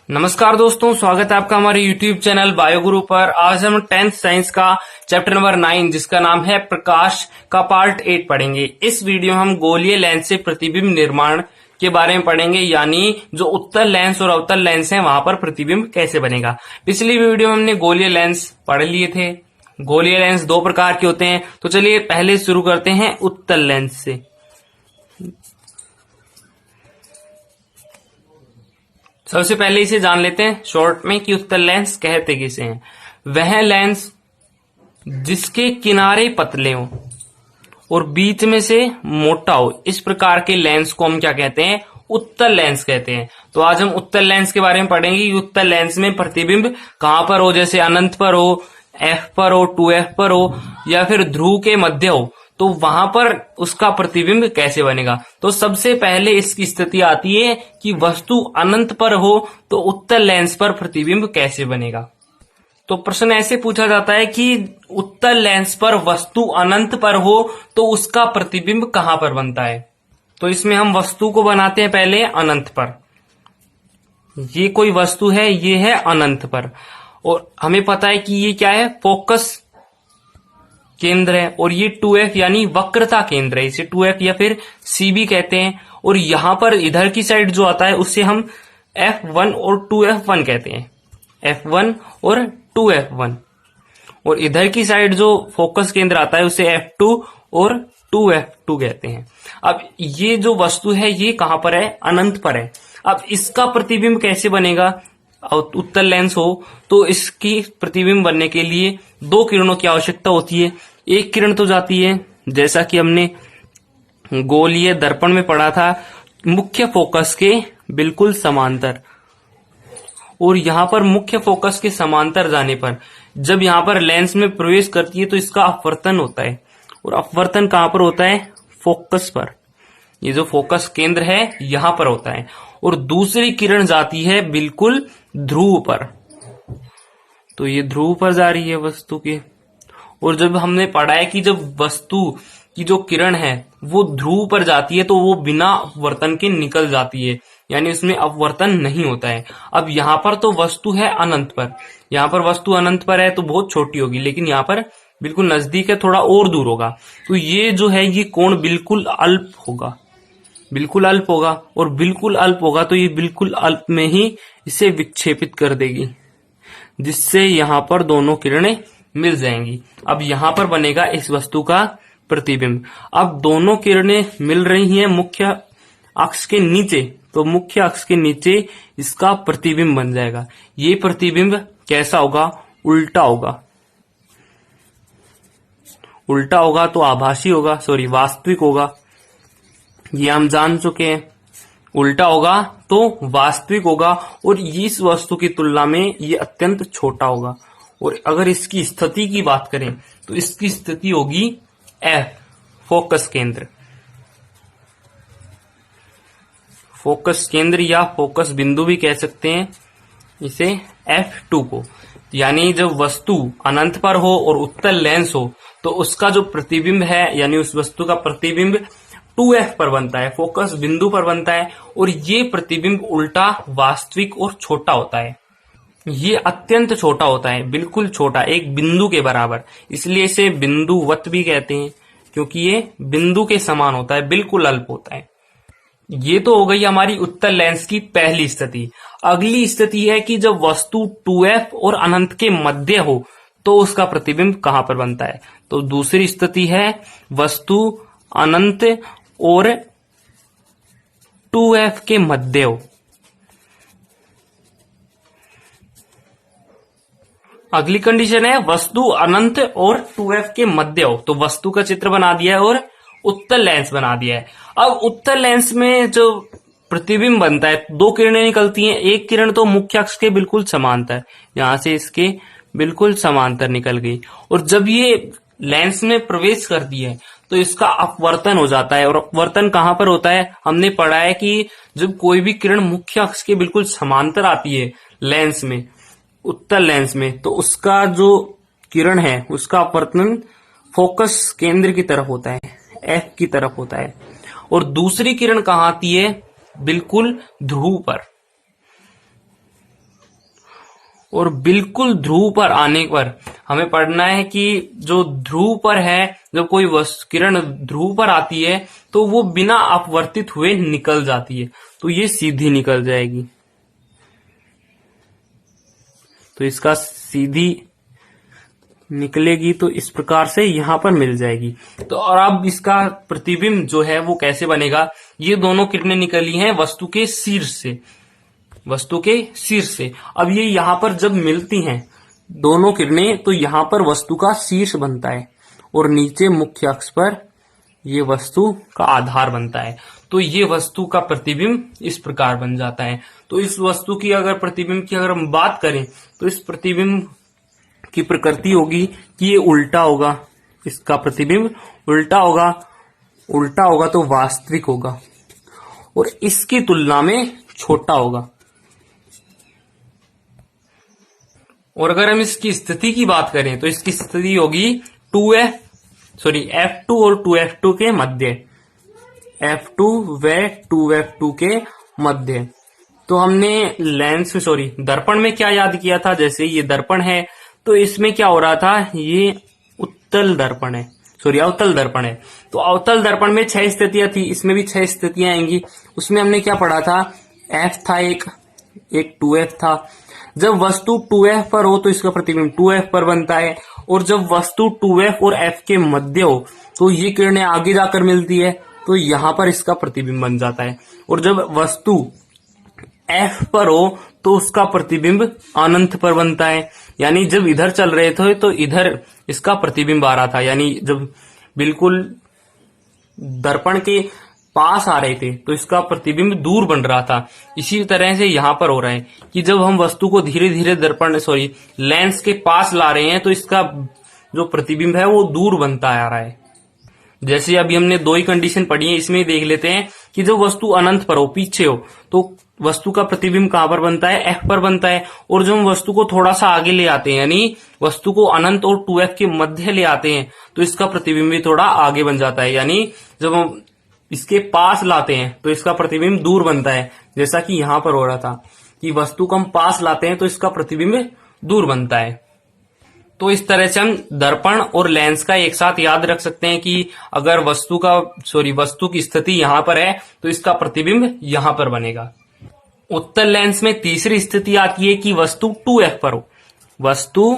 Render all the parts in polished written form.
नमस्कार दोस्तों, स्वागत है आपका हमारे YouTube चैनल बायोगुरु पर। आज हम 10th साइंस का चैप्टर नंबर 9 जिसका नाम है प्रकाश का पार्ट 8 पढ़ेंगे। इस वीडियो में हम गोलीय लेंस से प्रतिबिंब निर्माण के बारे में पढ़ेंगे, यानी जो उत्तल लेंस और अवतल लेंस है वहां पर प्रतिबिंब कैसे बनेगा। पिछली वीडियो में हमने गोलीय लेंस पढ़ लिए थे। गोलीय लेंस दो प्रकार के होते हैं, तो चलिए पहले शुरू करते हैं उत्तल लेंस से। सबसे पहले इसे जान लेते हैं शॉर्ट में कि उत्तल लेंस कहते किसे हैं। वह लेंस जिसके किनारे पतले हो और बीच में से मोटा हो, इस प्रकार के लेंस को हम क्या कहते हैं? उत्तल लेंस कहते हैं। तो आज हम उत्तल लेंस के बारे में पढ़ेंगे कि उत्तल लेंस में प्रतिबिंब कहां पर हो, जैसे अनंत पर हो, एफ पर हो, 2f पर हो, या फिर ध्रुव के मध्य हो, तो वहां पर उसका प्रतिबिंब कैसे बनेगा। तो सबसे पहले इसकी स्थिति आती है कि वस्तु अनंत पर हो तो उत्तल लेंस पर प्रतिबिंब कैसे बनेगा। तो प्रश्न ऐसे पूछा जाता है कि उत्तल लेंस पर वस्तु अनंत पर हो तो उसका प्रतिबिंब कहां पर बनता है। तो इसमें हम वस्तु को बनाते हैं पहले अनंत पर। ये कोई वस्तु है, ये है अनंत पर, और हमें पता है कि ये क्या है? फोकस केंद्र है, और ये 2f यानी वक्रता केंद्र है। इसे 2f या फिर CB कहते हैं। और यहां पर इधर की साइड जो आता है उसे हम F1 और 2f1 कहते हैं। F1 और 2f1। और इधर की साइड जो फोकस केंद्र आता है उसे F2 और 2f2 कहते हैं। अब ये जो वस्तु है ये कहां पर है? अनंत पर है। अब इसका प्रतिबिंब कैसे बनेगा? उत्तल लेंस हो तो इसकी प्रतिबिंब बनने के लिए दो किरणों की आवश्यकता होती है। एक किरण तो जाती है, जैसा कि हमने गोलीय दर्पण में पढ़ा था, मुख्य फोकस के बिल्कुल समांतर। और यहां पर मुख्य फोकस के समांतर जाने पर जब यहां पर लेंस में प्रवेश करती है तो इसका अपवर्तन होता है। और अपवर्तन कहां पर होता है? फोकस पर। ये जो फोकस केंद्र है यहां पर होता है। और दूसरी किरण जाती है बिल्कुल ध्रुव पर। तो ये ध्रुव पर जा रही है वस्तु के। और जब हमने पढ़ा है कि जब वस्तु की जो किरण है वो ध्रुव पर जाती है तो वो बिना अपवर्तन के निकल जाती है, यानी उसमें अपवर्तन नहीं होता है। अब यहां पर तो वस्तु है अनंत पर, यहां पर वस्तु अनंत पर है तो बहुत छोटी होगी, लेकिन यहां पर बिल्कुल नजदीक है, थोड़ा और दूर होगा। तो ये जो है ये कोण बिल्कुल अल्प होगा, बिल्कुल अल्प होगा। और बिल्कुल अल्प होगा तो ये बिल्कुल अल्प में ही इसे विक्षेपित कर देगी, जिससे यहां पर दोनों किरणें मिल जाएंगी। अब यहां पर बनेगा इस वस्तु का प्रतिबिंब। अब दोनों किरणें मिल रही हैं मुख्य अक्ष के नीचे, तो मुख्य अक्ष के नीचे इसका प्रतिबिंब बन जाएगा। ये प्रतिबिंब कैसा होगा? उल्टा होगा। उल्टा होगा तो आभासी होगा, वास्तविक होगा। ये हम जान चुके हैं। उल्टा होगा तो वास्तविक होगा, और इस वस्तु की तुलना में ये अत्यंत छोटा होगा। और अगर इसकी स्थिति की बात करें तो इसकी स्थिति होगी F, फोकस केंद्र। फोकस केंद्र या फोकस बिंदु भी कह सकते हैं इसे, F2 को। यानी जब वस्तु अनंत पर हो और उत्तल लेंस हो तो उसका जो प्रतिबिंब है, यानी उस वस्तु का प्रतिबिंब 2f पर बनता है, फोकस बिंदु पर बनता है। और ये प्रतिबिंब उल्टा, वास्तविक और छोटा होता है। ये अत्यंत छोटा होता है, बिल्कुल छोटा, एक बिंदु के बराबर। इसलिए इसे बिंदुवत भी कहते हैं, क्योंकि ये बिंदु के समान होता है, बिल्कुल अल्प होता है। ये तो हो गई हमारी उत्तल लेंस की पहली स्थिति। अगली स्थिति है कि जब वस्तु 2f और अनंत के मध्य हो तो उसका प्रतिबिंब कहां पर बनता है। तो दूसरी स्थिति है वस्तु अनंत और 2f के मध्य हो। अगली कंडीशन है वस्तु अनंत और 2f के मध्य हो। तो वस्तु का चित्र बना दिया है और उत्तल लेंस बना दिया है। अब उत्तल लेंस में जो प्रतिबिंब बनता है, दो किरणें निकलती हैं। एक किरण तो मुख्य अक्ष के बिल्कुल समांतर, यहां से इसके बिल्कुल समांतर निकल गई, और जब ये लेंस में प्रवेश करती है तो इसका अपवर्तन हो जाता है। और अपवर्तन कहां पर होता है? हमने पढ़ा है कि जब कोई भी किरण मुख्य अक्ष के बिल्कुल समांतर आती है लेंस में, उत्तल लेंस में, तो उसका जो किरण है उसका अपवर्तन फोकस केंद्र की तरफ होता है, F की तरफ होता है। और दूसरी किरण कहां आती है? बिल्कुल ध्रुव पर। और बिल्कुल ध्रुव पर आने पर हमें पढ़ना है कि जो ध्रुव पर है, जब कोई किरण ध्रुव पर आती है तो वो बिना अपवर्तित हुए निकल जाती है, तो ये सीधी निकल जाएगी। तो इसका सीधी निकलेगी तो इस प्रकार से यहां पर मिल जाएगी। तो और अब इसका प्रतिबिंब जो है वो कैसे बनेगा, ये दोनों किरणें निकली हैं वस्तु के शीर्ष से, वस्तु के शीर्ष से। अब ये यहां पर जब मिलती हैं दोनों किरणें तो यहां पर वस्तु का शीर्ष बनता है और नीचे मुख्य अक्ष पर ये वस्तु का आधार बनता है। तो ये वस्तु का प्रतिबिंब इस प्रकार बन जाता है। तो इस वस्तु की अगर प्रतिबिंब की अगर हम बात करें तो इस प्रतिबिंब की प्रकृति होगी कि ये उल्टा होगा, इसका प्रतिबिंब उल्टा होगा, उल्टा होगा तो वास्तविक होगा और इसकी तुलना में छोटा होगा। और अगर हम इसकी स्थिति की बात करें तो इसकी स्थिति होगी F2 और 2F2 के मध्य, F2 व 2F2 के मध्य। तो हमने लेंस दर्पण में क्या याद किया था, जैसे ये दर्पण है तो इसमें क्या हो रहा था, ये उत्तल दर्पण है, अवतल दर्पण है। तो अवतल दर्पण में 6 स्थितियां थी, इसमें भी 6 स्थितियां आएंगी। उसमें हमने क्या पढ़ा था, F था एक 2F था। जब वस्तु 2F पर हो तो इसका प्रतिबिंब 2F पर बनता है, और जब वस्तु 2F और F के मध्य हो तो ये किरणें आगे जाकर मिलती है तो यहां पर इसका प्रतिबिंब बन जाता है। और जब वस्तु F पर हो तो उसका प्रतिबिंब अनंत पर बनता है, यानी जब इधर चल रहे थे तो इधर इसका प्रतिबिंब आ रहा था, यानी जब बिल्कुल दर्पण के पास आ रहे थे तो इसका प्रतिबिंब दूर बन रहा था। इसी तरह से यहां पर हो रहा है कि जब हम वस्तु को धीरे धीरे लेंस के पास ला रहे हैं तो इसका जो प्रतिबिंब है वो दूर बनता आ रहा है। जैसे अभी हमने 2 ही कंडीशन पढ़ी है, इसमें देख लेते हैं कि जब वस्तु अनंत पर हो, पीछे हो, तो वस्तु का प्रतिबिंब कहां पर बनता है, F पर बनता है। और जब हम वस्तु को थोड़ा सा आगे ले आते हैं, यानी वस्तु को अनंत और 2F के मध्य ले आते हैं तो इसका प्रतिबिंब भी थोड़ा आगे बन जाता है, यानी जब हम इसके पास लाते हैं तो इसका प्रतिबिंब दूर बनता है। जैसा कि यहां पर हो रहा था कि वस्तु को हम पास लाते हैं तो इसका प्रतिबिंब दूर बनता है। तो इस तरह से हम दर्पण और लेंस का एक साथ याद रख सकते हैं कि अगर वस्तु की स्थिति यहां पर है तो इसका प्रतिबिंब यहां पर बनेगा। उत्तल लेंस में तीसरी स्थिति आती है कि वस्तु 2F पर हो, वस्तु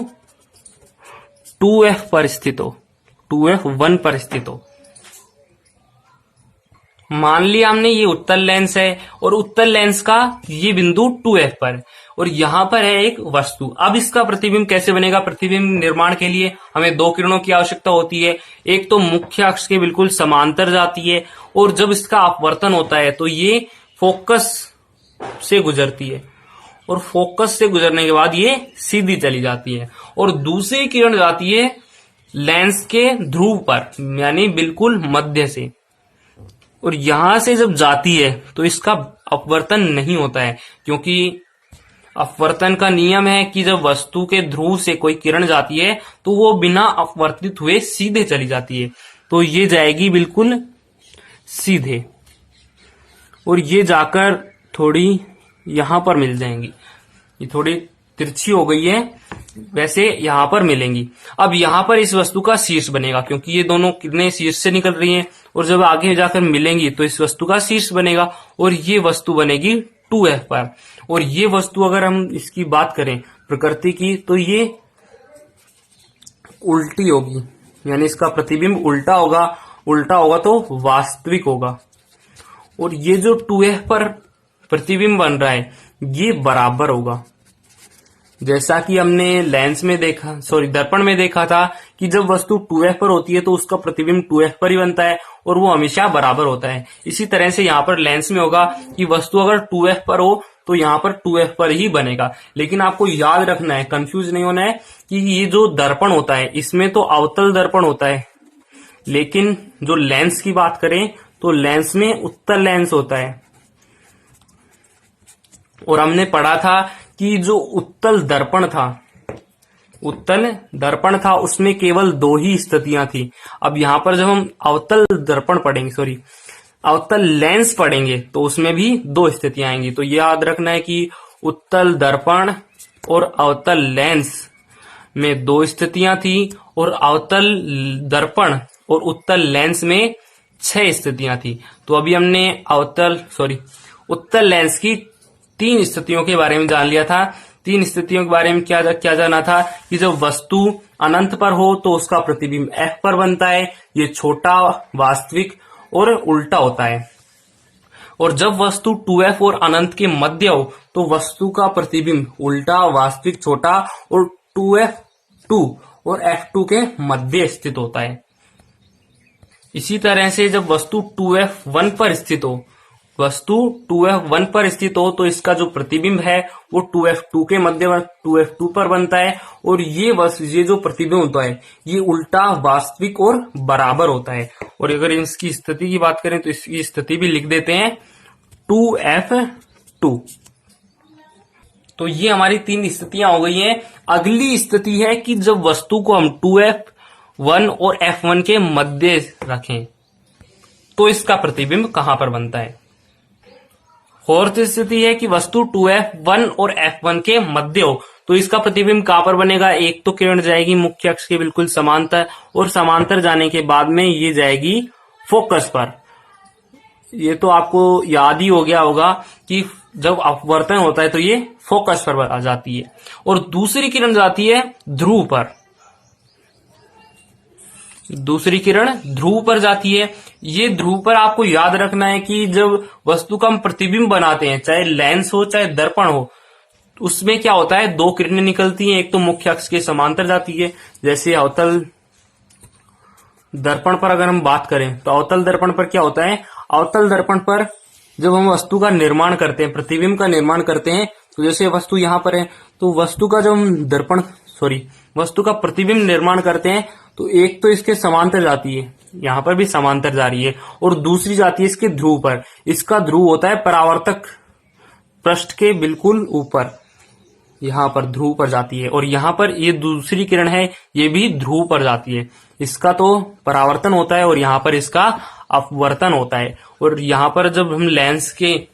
2F पर स्थित हो, 2F1 पर स्थित हो। मान लिया हमने ये उत्तल लेंस है और उत्तल लेंस का ये बिंदु 2F पर, और यहां पर है एक वस्तु। अब इसका प्रतिबिंब कैसे बनेगा, प्रतिबिंब निर्माण के लिए हमें 2 किरणों की आवश्यकता होती है। एक तो मुख्य अक्ष के बिल्कुल समांतर जाती है, और जब इसका अपवर्तन होता है तो ये फोकस से गुजरती है, और फोकस से गुजरने के बाद ये सीधी चली जाती है। और दूसरी किरण जाती है लेंस के ध्रुव पर, यानी बिल्कुल मध्य से, और यहां से जब जाती है तो इसका अपवर्तन नहीं होता है, क्योंकि अपवर्तन का नियम है कि जब वस्तु के ध्रुव से कोई किरण जाती है तो वो बिना अपवर्तित हुए सीधे चली जाती है। तो ये जाएगी बिल्कुल सीधे, और ये जाकर थोड़ी यहां पर मिल जाएंगी, ये थोड़ी तिरछी हो गई है, वैसे यहां पर मिलेंगी। अब यहां पर इस वस्तु का शीर्ष बनेगा, क्योंकि ये दोनों किरणें शीर्ष से निकल रही हैं, और जब आगे जाकर मिलेंगी तो इस वस्तु का शीर्ष बनेगा, और ये वस्तु बनेगी 2F पर। और ये वस्तु अगर हम इसकी बात करें प्रकृति की तो ये उल्टी होगी, यानी इसका प्रतिबिंब उल्टा होगा, उल्टा होगा तो वास्तविक होगा। और ये जो 2F पर प्रतिबिंब बन रहा है ये बराबर होगा, जैसा कि हमने लेंस में देखा, दर्पण में देखा था कि जब वस्तु 2F पर होती है तो उसका प्रतिबिंब 2F पर ही बनता है और वो हमेशा बराबर होता है। इसी तरह से यहाँ पर लेंस में होगा कि वस्तु अगर 2F पर हो तो यहाँ पर 2F पर ही बनेगा। लेकिन आपको याद रखना है, कंफ्यूज नहीं होना है कि ये जो दर्पण होता है इसमें तो अवतल दर्पण होता है, लेकिन जो लेंस की बात करें तो लेंस में उत्तल लेंस होता है। और हमने पढ़ा था कि जो उत्तल दर्पण था उसमें केवल 2 ही स्थितियां थी। अब यहां पर जब हम अवतल दर्पण पढ़ेंगे, अवतल लेंस पढ़ेंगे तो उसमें भी 2 स्थितियां आएंगी। तो ये याद रखना है कि उत्तल दर्पण और अवतल लेंस में 2 स्थितियां थी और अवतल दर्पण और उत्तल लेंस में 6 स्थितियां थी। तो अभी हमने उत्तल लेंस की 3 स्थितियों के बारे में जान लिया था। 3 स्थितियों के बारे में क्या जाना था कि जब वस्तु अनंत पर हो तो उसका प्रतिबिंब F पर बनता है, ये छोटा, वास्तविक और उल्टा होता है। और जब वस्तु 2F और अनंत के मध्य हो तो वस्तु का प्रतिबिंब उल्टा, वास्तविक, छोटा और 2F2 और F2 के मध्य स्थित होता है। इसी तरह से जब वस्तु 2F1 पर स्थित हो, तो इसका जो प्रतिबिंब है वो 2F2 के मध्य 2F2 पर बनता है और ये जो प्रतिबिंब होता है ये उल्टा, वास्तविक और बराबर होता है। और अगर इसकी स्थिति की बात करें तो इसकी स्थिति भी लिख देते हैं 2F2। तो ये हमारी 3 स्थितियां हो गई हैं। अगली स्थिति है कि जब वस्तु को हम 2F1 और F1 के मध्य रखें तो इसका प्रतिबिंब कहां पर बनता है। फोर्थ स्थिति है कि वस्तु 2F1 और F1 के मध्य हो तो इसका प्रतिबिंब कहां पर बनेगा। एक तो किरण जाएगी मुख्य अक्ष के बिल्कुल समांतर और समांतर जाने के बाद में ये जाएगी फोकस पर। ये तो आपको याद ही हो गया होगा कि जब अपवर्तन होता है तो ये फोकस पर आ जाती है। और दूसरी किरण जाती है ध्रुव पर। दूसरी किरण ध्रुव पर जाती है। ये ध्रुव पर आपको याद रखना है कि जब वस्तु का हम प्रतिबिंब बनाते हैं, चाहे लेंस हो चाहे दर्पण हो, उसमें क्या होता है 2 किरणें निकलती हैं। एक तो मुख्य अक्ष के समांतर जाती है, जैसे अवतल दर्पण पर अगर हम बात करें तो अवतल दर्पण पर क्या होता है, अवतल दर्पण पर जब हम वस्तु का निर्माण करते हैं, प्रतिबिंब का निर्माण करते हैं, तो जैसे वस्तु यहां पर है तो वस्तु का जब हम वस्तु का प्रतिबिंब निर्माण करते हैं तो एक तो इसके समांतर जाती है, यहां पर भी समांतर जा रही है, और दूसरी जाती है इसके ध्रुव पर। इसका ध्रुव होता है परावर्तक पृष्ठ के बिल्कुल ऊपर, यहां पर ध्रुव पर जाती है। और यहां पर ये दूसरी किरण है, ये भी ध्रुव पर जाती है। इसका तो परावर्तन होता है और यहां पर इसका अपवर्तन होता है। और यहां पर जब हम लेंस के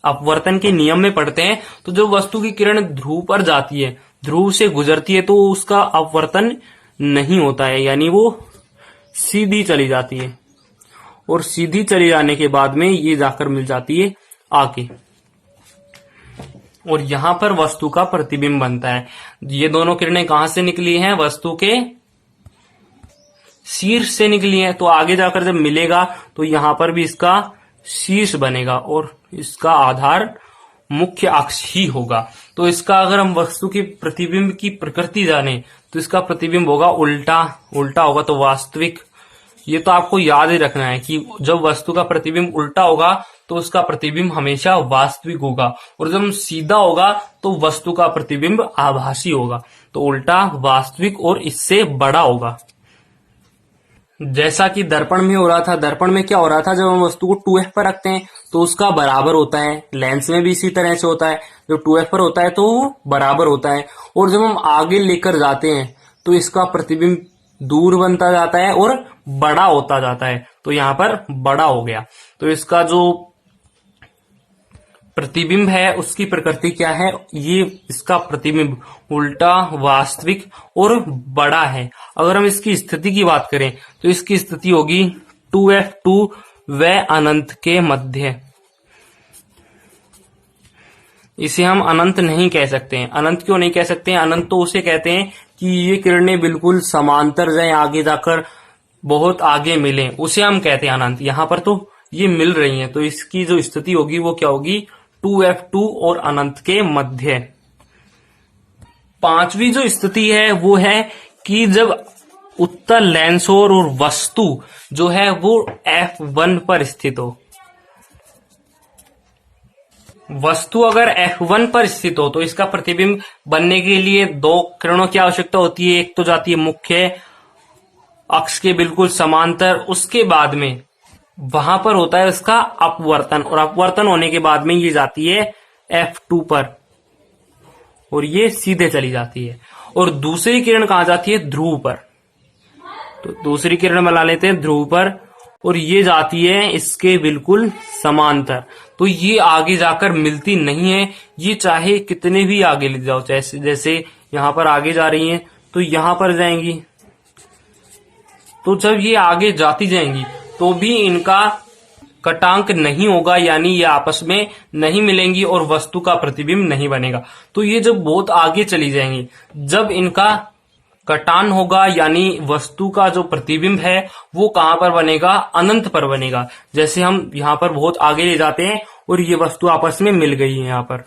अपवर्तन के नियम में पढ़ते हैं तो जब वस्तु की किरण ध्रुव पर जाती है, ध्रुव से गुजरती है, तो उसका अपवर्तन नहीं होता है, यानी वो सीधी चली जाती है। और सीधी चली जाने के बाद में ये जाकर मिल जाती है आगे, और यहां पर वस्तु का प्रतिबिंब बनता है। ये दोनों किरणें कहां से निकली हैं, वस्तु के शीर्ष से निकली हैं। तो आगे जाकर जब मिलेगा तो यहां पर भी इसका शीर्ष बनेगा और इसका आधार मुख्य अक्ष ही होगा। तो इसका अगर हम वस्तु के प्रतिबिंब की प्रकृति जाने तो इसका प्रतिबिंब होगा उल्टा, उल्टा होगा तो वास्तविक। ये तो आपको याद ही रखना है कि जब वस्तु का प्रतिबिंब उल्टा होगा तो उसका प्रतिबिंब हमेशा वास्तविक होगा, और जब सीधा होगा तो वस्तु का प्रतिबिंब आभासी होगा। तो उल्टा, वास्तविक और इससे बड़ा होगा। जैसा कि दर्पण में हो रहा था, दर्पण में क्या हो रहा था, जब हम वस्तु को 2F पर रखते हैं तो उसका बराबर होता है। लेंस में भी इसी तरह से होता है, जब 2F पर होता है तो वो बराबर होता है। और जब हम आगे लेकर जाते हैं तो इसका प्रतिबिंब दूर बनता जाता है और बड़ा होता जाता है। तो यहां पर बड़ा हो गया। तो इसका जो प्रतिबिंब है उसकी प्रकृति क्या है, ये इसका प्रतिबिंब उल्टा, वास्तविक और बड़ा है। अगर हम इसकी स्थिति की बात करें तो इसकी स्थिति होगी 2F2 व अनंत के मध्य। इसे हम अनंत नहीं कह सकते हैं। अनंत क्यों नहीं कह सकते हैं, अनंत तो उसे कहते हैं कि ये किरणें बिल्कुल समांतर जाएं, आगे जाकर बहुत आगे मिलें, उसे हम कहते हैं अनंत। यहां पर तो ये मिल रही हैं, तो इसकी जो स्थिति होगी वो क्या होगी, 2F2 और अनंत के मध्य। पांचवी जो स्थिति है वो है कि जब उत्तल लेंस हो और वस्तु जो है वो F1 पर स्थित हो। वस्तु अगर F1 पर स्थित हो तो इसका प्रतिबिंब बनने के लिए 2 किरणों की आवश्यकता होती है। एक तो जाती है मुख्य अक्ष के बिल्कुल समांतर, उसके बाद में वहां पर होता है इसका अपवर्तन, और अपवर्तन होने के बाद में ये जाती है F2 पर और ये सीधे चली जाती है। और दूसरी किरण कहां जाती है, ध्रुव पर। तो दूसरी किरण बना लेते हैं ध्रुव पर, और ये जाती है इसके बिल्कुल समांतर। तो तो ये आगे जाकर मिलती नहीं है। ये चाहे कितने भी आगे ले जाओ, जैसे यहां पर आगे जा रही हैं तो यहां पर जाएंगी, तो जब ये आगे जाती जाएंगी तो भी इनका कटांक नहीं होगा, यानी ये आपस में नहीं मिलेंगी और वस्तु का प्रतिबिंब नहीं बनेगा। तो ये जब बहुत आगे चली जाएंगी, जब इनका कटान होगा, यानी वस्तु का जो प्रतिबिंब है वो कहां पर बनेगा, अनंत पर बनेगा। जैसे हम यहां पर बहुत आगे ले जाते हैं और ये वस्तु आपस में मिल गई है यहां पर,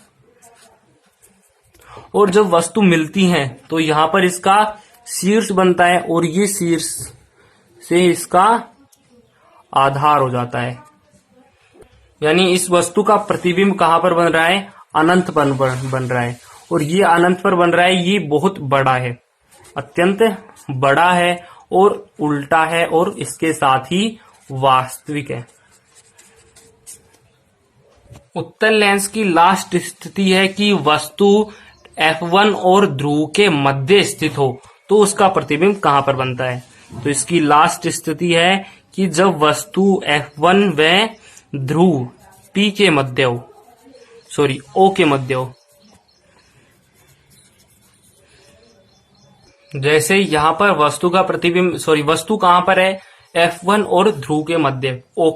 और जब वस्तु मिलती है तो यहां पर इसका शीर्ष बनता है और ये शीर्ष से इसका आधार हो जाता है, यानी इस वस्तु का प्रतिबिंब कहां पर बन रहा है, अनंत पर बन रहा है। और ये अनंत पर बन रहा है, ये बहुत बड़ा है, अत्यंत बड़ा है और उल्टा है और इसके साथ ही वास्तविक है। उत्तल लेंस की लास्ट स्थिति है कि वस्तु F1 और ध्रुव के मध्य स्थित हो तो उसका प्रतिबिंब कहां पर बनता है। तो इसकी लास्ट स्थिति है कि जब वस्तु F1 व ध्रुव P के मध्य हो, O के मध्य हो। जैसे यहां पर वस्तु का प्रतिबिंब वस्तु कहां पर है, F1 और ध्रुव के मध्य, O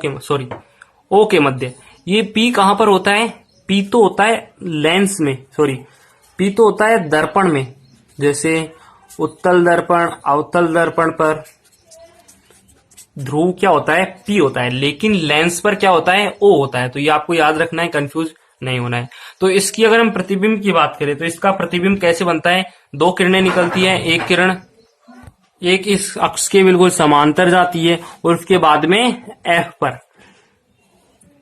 के मध्य। ये P कहां पर होता है, P तो होता है लेंस में, P तो होता है दर्पण में। जैसे उत्तल दर्पण, अवतल दर्पण पर ध्रुव क्या होता है, P होता है, लेकिन लेंस पर क्या होता है, O होता है। तो ये आपको याद रखना है, कंफ्यूज नहीं होना है। तो इसकी अगर हम प्रतिबिंब की बात करें तो इसका प्रतिबिंब कैसे बनता है, दो किरणें निकलती है, एक किरण एक इस अक्ष के बिल्कुल समांतर जाती है और उसके बाद में F पर,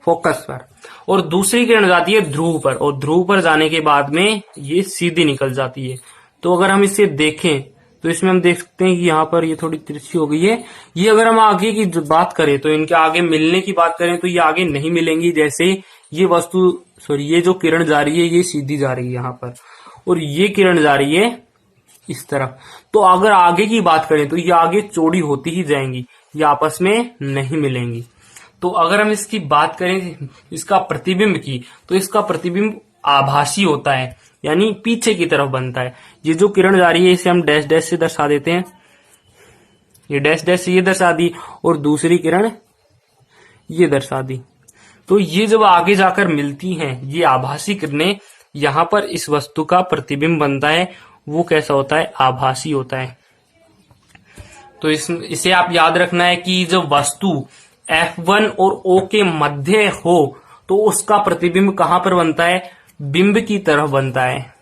फोकस पर, और दूसरी किरण जाती है ध्रुव पर, और ध्रुव पर जाने के बाद में ये सीधी निकल जाती है। तो अगर हम इसे देखें तो इसमें हम देख सकते हैं कि यहाँ पर ये थोड़ी तिरछी हो गई है। ये अगर हम आगे की बात करें तो इनके आगे मिलने की बात करें तो ये आगे नहीं मिलेंगी। जैसे ये वस्तु ये जो किरण जा रही है ये सीधी जा रही है यहाँ पर, और ये किरण जा रही है इस तरफ। तो अगर आगे की बात करें तो ये आगे चौड़ी होती ही जाएंगी, ये आपस में नहीं मिलेंगी। तो अगर हम इसकी बात करें इसका प्रतिबिंब की, तो इसका प्रतिबिंब आभासी होता है, यानी पीछे की तरफ बनता है। ये जो किरण जा रही है इसे हम डैश डैश से दर्शा देते हैं, ये डैश डैश से ये दर्शा दी, और दूसरी किरण ये दर्शा दी। तो ये जब आगे जाकर मिलती हैं ये आभासी किरणें, यहां पर इस वस्तु का प्रतिबिंब बनता है, वो कैसा होता है, आभासी होता है। तो इसे आप याद रखना है कि जब वस्तु F1 और O के मध्य हो तो उसका प्रतिबिंब कहां पर बनता है, बिंब की तरफ बनता है,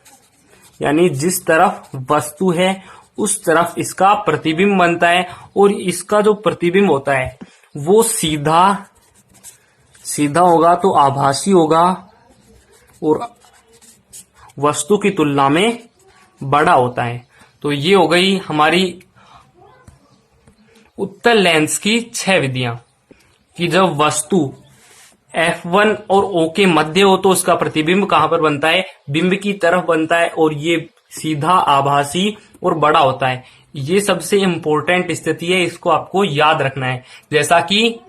यानी जिस तरफ वस्तु है उस तरफ इसका प्रतिबिंब बनता है। और इसका जो प्रतिबिंब होता है वो सीधा होगा तो आभासी होगा और वस्तु की तुलना में बड़ा होता है। तो ये हो गई हमारी उत्तल लेंस की 6 विधियां कि जब वस्तु F1 और O के मध्य हो तो उसका प्रतिबिंब कहां पर बनता है, बिंब की तरफ बनता है, और ये सीधा, आभासी और बड़ा होता है। ये सबसे इंपॉर्टेंट स्थिति है, इसको आपको याद रखना है। जैसा कि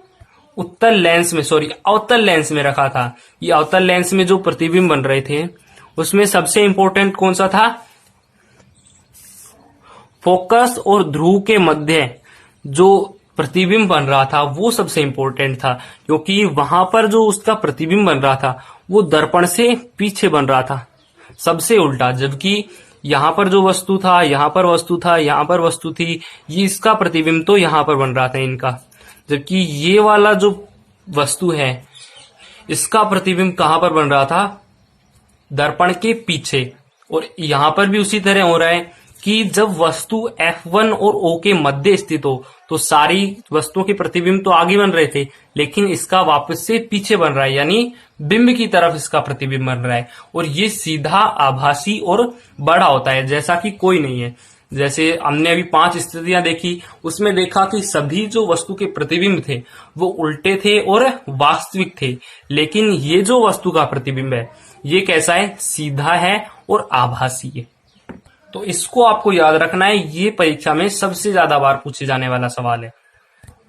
उत्तल लेंस में अवतल लेंस में रखा था, ये अवतल लेंस में जो प्रतिबिंब बन रहे थे उसमें सबसे इंपॉर्टेंट कौन सा था, फोकस और ध्रुव के मध्य जो प्रतिबिंब बन रहा था वो सबसे इंपॉर्टेंट था, क्योंकि वहां पर जो उसका प्रतिबिंब बन रहा था वो दर्पण से पीछे बन रहा था, सबसे उल्टा। जबकि यहां पर जो वस्तु था, यहां पर वस्तु था, यहां पर वस्तु थी, ये इसका प्रतिबिंब तो यहां पर बन रहा था इनका। जबकि ये वाला जो वस्तु है इसका प्रतिबिंब कहां पर बन रहा था, दर्पण के पीछे। और यहां पर भी उसी तरह हो रहा है कि जब वस्तु F1 और O के मध्य स्थित हो तो सारी वस्तुओं के प्रतिबिंब तो आगे बन रहे थे, लेकिन इसका वापस से पीछे बन रहा है, यानी बिंब की तरफ इसका प्रतिबिंब बन रहा है, और ये सीधा, आभासी और बड़ा होता है, जैसा कि कोई नहीं है। जैसे हमने अभी 5 स्थितियां देखी, उसमें देखा कि सभी जो वस्तु के प्रतिबिंब थे वो उल्टे थे और वास्तविक थे, लेकिन ये जो वस्तु का प्रतिबिंब है ये कैसा है, सीधा है और आभासी है। तो इसको आपको याद रखना है, ये परीक्षा में सबसे ज्यादा बार पूछे जाने वाला सवाल है।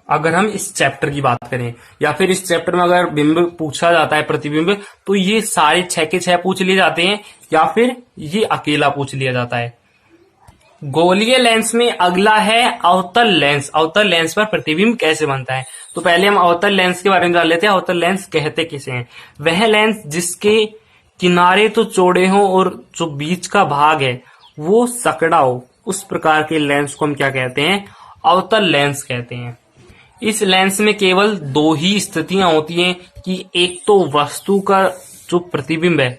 अगर हम इस चैप्टर की बात करें या फिर इस चैप्टर में अगर बिंब पूछा जाता है प्रतिबिंब, तो ये सारे 6 के 6 पूछ लिए जाते हैं या फिर ये अकेला पूछ लिया जाता है। गोलीय लेंस में अगला है अवतल लेंस। अवतल लेंस पर प्रतिबिंब कैसे बनता है? तो पहले हम अवतल लेंस के बारे में जान लेते हैं। अवतल लेंस कहते किसे हैं? वह लेंस जिसके किनारे तो चौड़े हों और जो बीच का भाग है वो सकड़ा हो, उस प्रकार के लेंस को हम क्या कहते हैं? अवतल लेंस कहते हैं। इस लेंस में केवल 2 ही स्थितियां होती हैं कि एक तो वस्तु का जो प्रतिबिंब है,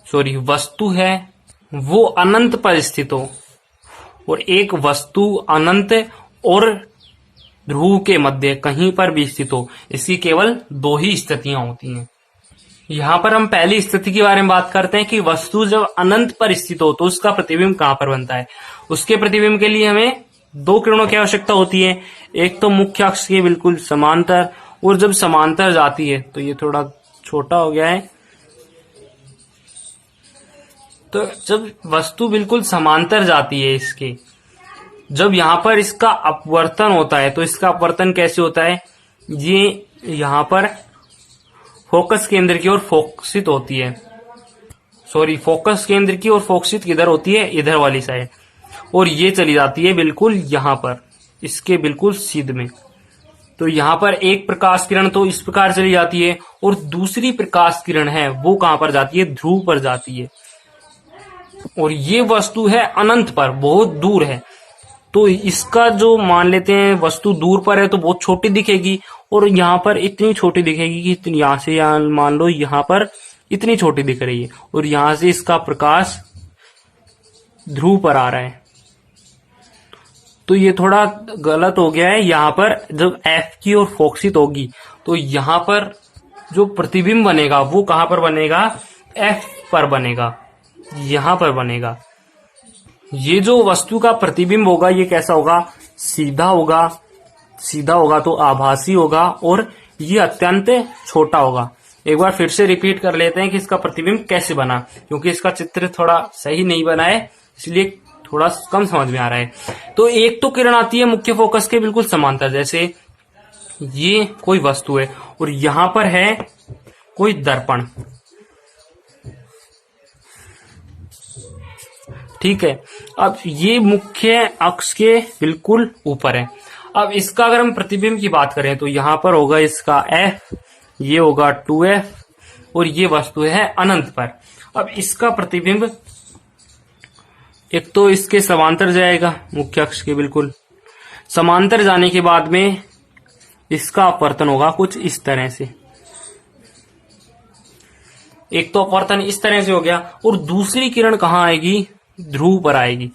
वस्तु है वो अनंत पर स्थित हो, और एक वस्तु अनंत और ध्रुव के मध्य कहीं पर भी स्थित हो। इसकी केवल 2 ही स्थितियां होती हैं। यहाँ पर हम पहली स्थिति के बारे में बात करते हैं कि वस्तु जब अनंत पर स्थित हो तो उसका प्रतिबिंब कहाँ पर बनता है। उसके प्रतिबिंब के लिए हमें 2 किरणों की आवश्यकता होती है। एक तो मुख्य अक्ष के बिल्कुल समांतर, और जब समांतर जाती है तो ये थोड़ा छोटा हो गया है, तो जब वस्तु बिल्कुल समांतर जाती है इसके, जब यहां पर इसका अपवर्तन होता है, तो इसका अपवर्तन कैसे होता है? ये यहां पर फोकस केंद्र की ओर फोकसित होती है। फोकस केंद्र की ओर फोकसित किधर होती है? इधर वाली साइड, और ये चली जाती है बिल्कुल यहां पर, इसके बिल्कुल सीध में। तो यहां पर एक प्रकाश किरण तो इस प्रकार चली जाती है, और दूसरी प्रकाश किरण है वो कहां पर जाती है? ध्रुव पर जाती है। और ये वस्तु है अनंत पर, बहुत दूर है, तो इसका जो मान लेते हैं वस्तु दूर पर है तो बहुत छोटी दिखेगी, और यहाँ पर इतनी छोटी दिखेगी कि यहाँ से यहाँ मान लो यहाँ पर इतनी छोटी दिख रही है, और यहाँ से इसका प्रकाश ध्रुव पर आ रहा है। तो ये थोड़ा गलत हो गया है। यहाँ पर जब F की ओर फोकसित होगी तो यहाँ पर जो प्रतिबिंब बनेगा वो कहां पर बनेगा? F पर बनेगा, यहां पर बनेगा। ये जो वस्तु का प्रतिबिंब होगा ये कैसा होगा? सीधा होगा। सीधा होगा तो आभासी होगा, और ये अत्यंत छोटा होगा। एक बार फिर से रिपीट कर लेते हैं कि इसका प्रतिबिंब कैसे बना, क्योंकि इसका चित्र थोड़ा सही नहीं बना है, इसलिए थोड़ा कम समझ में आ रहा है। तो एक तो किरण आती है मुख्य फोकस के बिल्कुल समांतर, जैसे ये कोई वस्तु है और यहां पर है कोई दर्पण, ठीक है। अब ये मुख्य अक्ष के बिल्कुल ऊपर है। अब इसका अगर हम प्रतिबिंब की बात करें तो यहां पर होगा इसका F, ये होगा 2F, और ये वस्तु है अनंत पर। अब इसका प्रतिबिंब एक तो इसके समांतर जाएगा, मुख्य अक्ष के बिल्कुल समांतर जाने के बाद में इसका अपवर्तन होगा कुछ इस तरह से। एक तो अपवर्तन इस तरह से हो गया, और दूसरी किरण कहां आएगी? ध्रुव पर आएगी।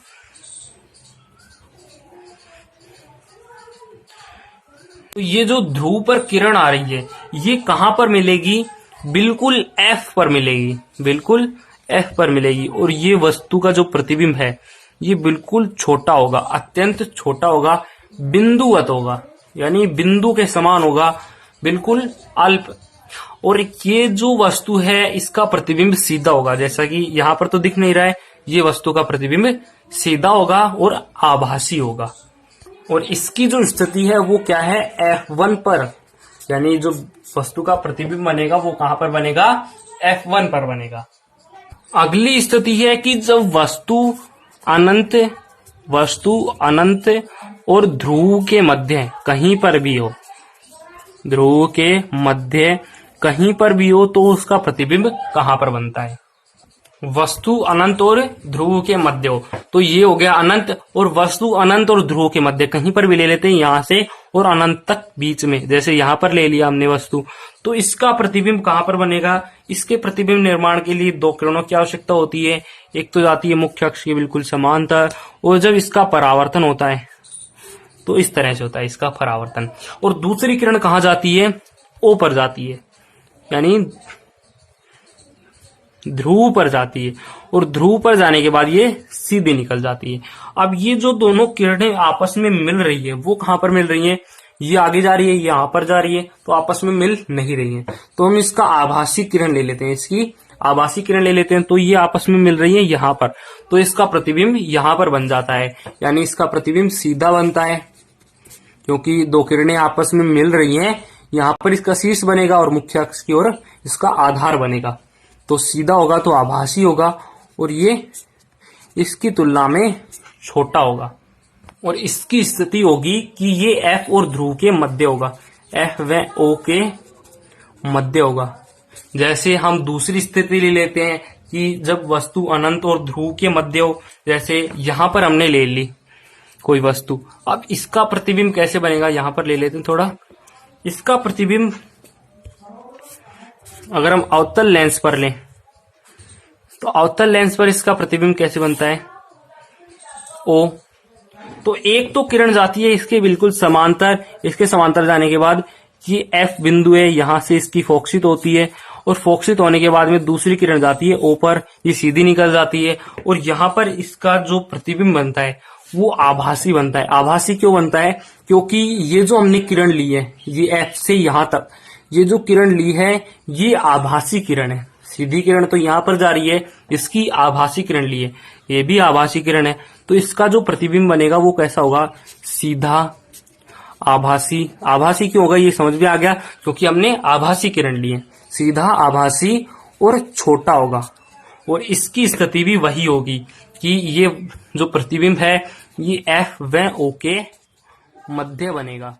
तो ये जो ध्रुव पर किरण आ रही है ये कहां पर मिलेगी? बिल्कुल F पर मिलेगी, बिल्कुल F पर मिलेगी। और ये वस्तु का जो प्रतिबिंब है ये बिल्कुल छोटा होगा, अत्यंत छोटा होगा, बिंदुवत होगा, यानी बिंदु के समान होगा, बिल्कुल अल्प। और ये जो वस्तु है इसका प्रतिबिंब सीधा होगा, जैसा कि यहां पर तो दिख नहीं रहा है, ये वस्तु का प्रतिबिंब सीधा होगा और आभासी होगा। और इसकी जो स्थिति है वो क्या है? F1 पर, यानी जो वस्तु का प्रतिबिंब बनेगा वो कहां पर बनेगा? F1 पर बनेगा। अगली स्थिति है कि जब वस्तु अनंत और ध्रुव के मध्य कहीं पर भी हो, ध्रुव के मध्य कहीं पर भी हो, तो उसका प्रतिबिंब कहां पर बनता है? वस्तु अनंत और ध्रुव के मध्य हो, तो ये हो गया अनंत, और वस्तु अनंत और ध्रुव के मध्य कहीं पर भी ले लेते हैं, यहां से और अनंत तक बीच में, जैसे यहां पर ले लिया हमने वस्तु, तो इसका प्रतिबिंब कहां पर बनेगा? इसके प्रतिबिंब निर्माण के लिए 2 किरणों की आवश्यकता होती है। एक तो जाती है मुख्य अक्ष के बिल्कुल समांतर, और जब इसका परावर्तन होता है तो इस तरह से होता है इसका परावर्तन। और दूसरी किरण कहां जाती है? O पर जाती है, यानी ध्रुव पर जाती है, और ध्रुव पर जाने के बाद ये सीधी निकल जाती है। अब ये जो दोनों किरणें आपस में मिल रही है वो कहां पर मिल रही है? ये आगे जा रही है, ये यहां पर जा रही है, तो आपस में मिल नहीं रही है। तो हम इसका आभासी किरण ले लेते हैं, इसकी आभासी किरण ले लेते हैं, तो ये आपस में मिल रही है यहां पर, तो इसका प्रतिबिंब यहां पर बन जाता है, यानी इसका प्रतिबिंब सीधा बनता है। क्योंकि दो किरणें आपस में मिल रही हैं, यहां पर इसका शीर्ष बनेगा और मुख्य अक्ष की ओर इसका आधार बनेगा। तो सीधा होगा तो आभासी होगा और ये इसकी तुलना में छोटा होगा और इसकी स्थिति होगी कि ये F और ध्रुव के मध्य होगा, F व O के मध्य होगा। जैसे हम दूसरी स्थिति ले लेते हैं कि जब वस्तु अनंत और ध्रुव के मध्य हो, जैसे यहां पर हमने ले ली कोई वस्तु। अब इसका प्रतिबिंब कैसे बनेगा, यहां पर ले लेते हैं थोड़ा। इसका प्रतिबिंब अगर हम अवतल लेंस पर लें तो अवतल लेंस पर इसका प्रतिबिंब कैसे बनता है, O। तो एक तो किरण जाती है इसके बिल्कुल समांतर, इसके समांतर जाने के बाद ये F बिंदु है, यहां से इसकी फोकसित होती है और फोकसित होने के बाद में दूसरी किरण जाती है O पर, ये सीधी निकल जाती है और यहां पर इसका जो प्रतिबिंब बनता है वो आभासी बनता है। आभासी क्यों बनता है, क्योंकि ये जो हमने किरण ली है, ये F से यहां तक ये जो किरण ली है ये आभासी किरण है। सीधी किरण तो यहां पर जा रही है, इसकी आभासी किरण ली है, ये भी आभासी किरण है। तो इसका जो प्रतिबिंब बनेगा वो कैसा होगा, सीधा आभासी। आभासी क्यों होगा ये समझ में आ गया, क्योंकि हमने आभासी किरण ली है। सीधा आभासी और छोटा होगा और इसकी स्थिति भी वही होगी कि ये जो प्रतिबिंब है ये F व O के मध्य बनेगा।